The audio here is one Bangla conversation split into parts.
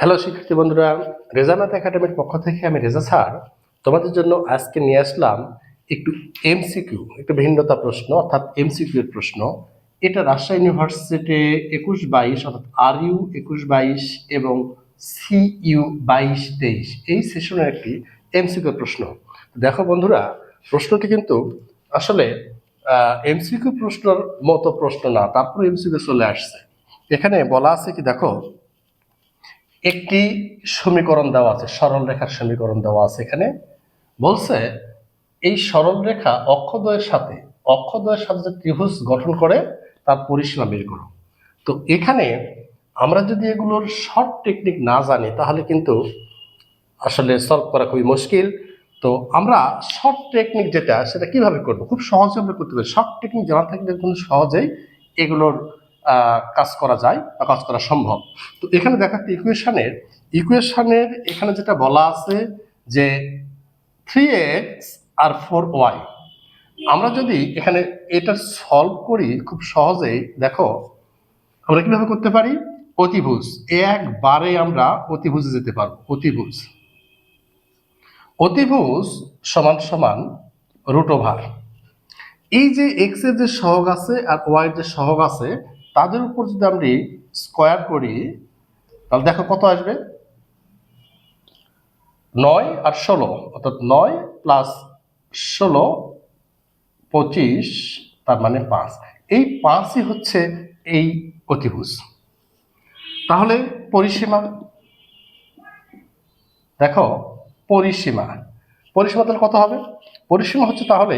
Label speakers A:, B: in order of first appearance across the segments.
A: হ্যালো শিক্ষার্থী বন্ধুরা, রেজা ম্যাথ একাডেমির পক্ষ থেকে আমি রেজা স্যার তোমাদের জন্য আজকে নিয়ে আসলাম একটু এমসিকিউ, একটু ভিন্নতা প্রশ্ন অর্থাৎ এমসিকিউ এর প্রশ্ন। এটা রাজশাহী ইউনিভার্সিটি 21-22 অর্থাৎ RU 21-22 এবং CU 22-23 এই সেশনের একটি এমসিকিউ প্রশ্ন। দেখো বন্ধুরা, প্রশ্নটি কিন্তু আসলে এমসিকিউ প্রশ্নের মতো প্রশ্ন না, তারপর এমসিকিউ চলে আসছে। এখানে বলা আছে কি, দেখো একটি সমীকরণ দেওয়া আছে, সরল রেখার সমীকরণ দেওয়া আছে। এখানে বলছে এই সরল রেখা অক্ষদ্বয়ের সাথে যে ত্রিভুজ গঠন করে তার পরিসীমা বের করো। তো এখানে আমরা যদি এগুলোর শর্ট টেকনিক না জানি তাহলে কিন্তু আসলে সলভ করা খুবই মুশকিল। তো আমরা শর্ট টেকনিক যেটা সেটা কিভাবে করব, খুব সহজে আমরা করতে পারি। শর্ট টেকনিক জানা থাকলে কিন্তু সহজেই এগুলোর কাজ করা যায় বা কাজ করা সম্ভব। তো এখানে দেখা একটা ইকুয়েশনের এখানে যেটা বলা আছে যে 3x আর 4y, আমরা যদি এখানে এটা সলভ করি খুব সহজেই, দেখো আমরা কিভাবে করতে পারি। অতিভুজ একবারে আমরা অতিভুজে যেতে পারবো। অতিভুজ সমান সমান রুট ওভার এই যে এক্স এর যে সহগ আছে আর ওয়াই এর যে সহগ আছে তাদের উপর যদি আমরা স্কোয়ার করি তাহলে দেখো কত আসবে। 9 আর 16 অর্থাৎ 9 প্লাস 16 25, তার মানে 5। এই 5ই হচ্ছে এই অতিভুজ। তাহলে পরিসীমা দেখো, পরিসীমা তাহলে কত হবে? পরিসীমা হচ্ছে তাহলে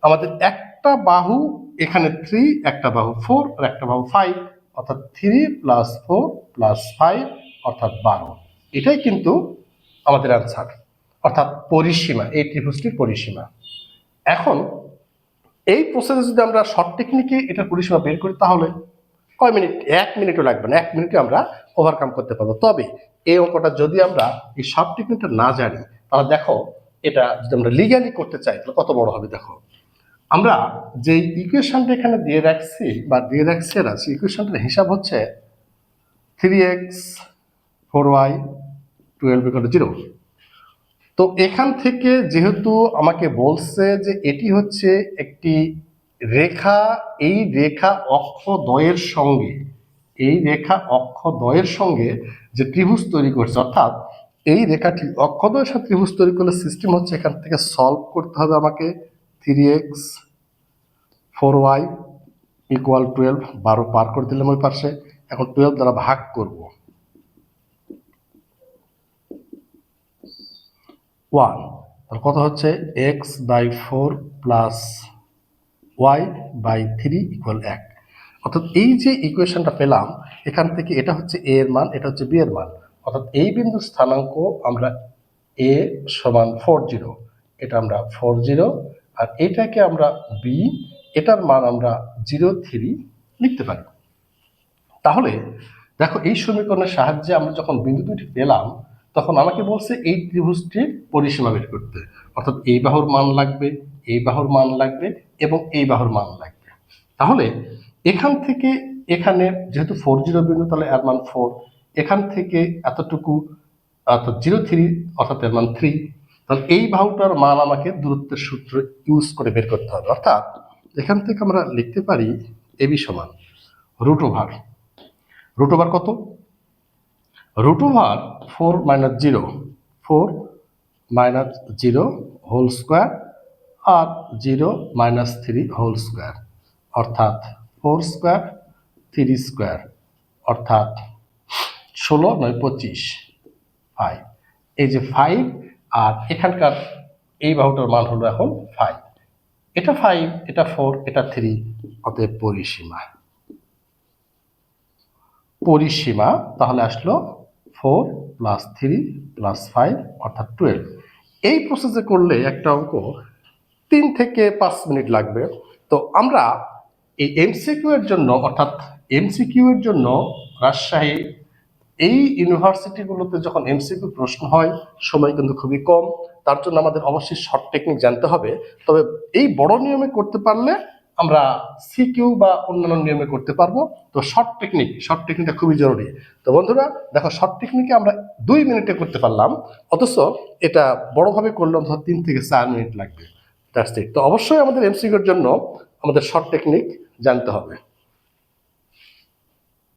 A: আমাদের একটা বাহু এখানে 3, একটা বাহু 4 আর একটা বাহু 5, অর্থাৎ 3 + 4 + 5 অর্থাৎ 12। এটাই কিন্তু আমাদের অ্যান্সার, অর্থাৎ পরিসীমা, এই ত্রিভুজটির পরিসীমা। এখন এই প্রসেসে যদি আমরা শর্ট টেকনিকে এটার পরিসীমা বের করি তাহলে কয় মিনিট? 1 মিনিটও লাগবে না, 1 মিনিটে আমরা ওভারকাম করতে পারবো। তবে এই অঙ্কটা যদি আমরা এই শর্ট টেকনিকটা না জানি তাহলে দেখো এটা যদি আমরা লিগ্যালি করতে চাই তাহলে কত বড় হবে। দেখো আমরা যে ইকুয়েশনটা এখানে দিয়ে রাখছি বা দিয়ে রাখছে না, সেই ইকুয়েশনটার হিসাব হচ্ছে 3x 4y 12 = 0। তো এখান থেকে যেহেতু আমাকে বলছে যে এটি হচ্ছে একটি রেখা, এই রেখা অক্ষদ্বয়ের সঙ্গে যে ত্রিভুজ তৈরি করছে, অর্থাৎ এই রেখাটি অক্ষদ্বয়ের সাথে ত্রিভুজ তৈরি করলে সিস্টেম হচ্ছে এখান থেকে সলভ করতে হবে আমাকে। 3x 4y = 12, 12 পার করে দিলাম ওই পাশে। এখন 12 দ্বারা ভাগ করব 1, তাহলে কত হচ্ছে x/4 + y/3 = 1। অর্থাৎ এই যে ইকুয়েশনটা পেলাম এখান থেকে এটা হচ্ছে a এর মান, এটা হচ্ছে b এর মান, অর্থাৎ এই বিন্দুর স্থানাঙ্ক আমরা a = 40, এটা আমরা 40, আর এটাকে আমরা b, এটার মান আমরা 0.3 লিখতে পারি। তাহলে দেখো এই সমীকরণের সাহায্যে আমরা যখন বিন্দু দুটি পেলাম তখন আমাকে বলছে এই ত্রিভুজটির পরিসীমা বের করতে, অর্থাৎ এই বাহুর মান লাগবে, এই বাহুর মান লাগবে এবং এই বাহুর মান লাগবে। তাহলে এখান থেকে এখানে যেহেতু 40 বিন্দু তাহলে এর মান 4, এখান থেকে এতটুকু অর্থাৎ 0.3 অর্থাৎ এর মান 3, তাহলে এই বাহুটার মান আমাকে দূরত্বের সূত্র ইউজ করে বের করতে হবে। অর্থাৎ এখান থেকে আমরা লিখতে পারি AB সমান রুট ওভার কত? রুট ওভার 4 - 0, 4 - 0 হোল স্কোয়ার আর 0 - 3 হোল স্কোয়ার, অর্থাৎ 4 স্কোয়ার 3 স্কোয়ার, অর্থাৎ 16 × 9 = 25, 5। এই যে 5 আর এখানকার এই বাহুটার মান হলো এখন 5, এটা 5, এটা 4, এটা 3, অতএব পরিসীমা তাহলে আসলো 4 + 3 + 5 অর্থাৎ 12। এই প্রসেসে করলে একটা অঙ্ক 3 থেকে 5 মিনিট লাগবে। তো আমরা এই এমসিকিউ এর জন্য, অর্থাৎ এমসিকিউ এর জন্য রাজশাহী এই ইউনিভার্সিটিগুলোতে যখন এমসিকিউ প্রশ্ন হয় সময় কিন্তু খুবই কম, তার জন্য আমাদের অবশ্যই শর্ট টেকনিক জানতে হবে। তবে এই বড় নিয়মে করতে পারলে আমরা সিকিউ বা অন্যান্য নিয়মে করতে পারবো। তো শর্ট টেকনিকটা খুবই জরুরি। তো বন্ধুরা দেখো, শর্ট টেকনিকে আমরা 2 মিনিটে করতে পারলাম, অথচ এটা বড়ভাবে করলে অন্তত 3 থেকে 4 মিনিট লাগবে। That's it. তো অবশ্যই আমাদের এমসিকিউর জন্য আমাদের শর্ট টেকনিক জানতে হবে।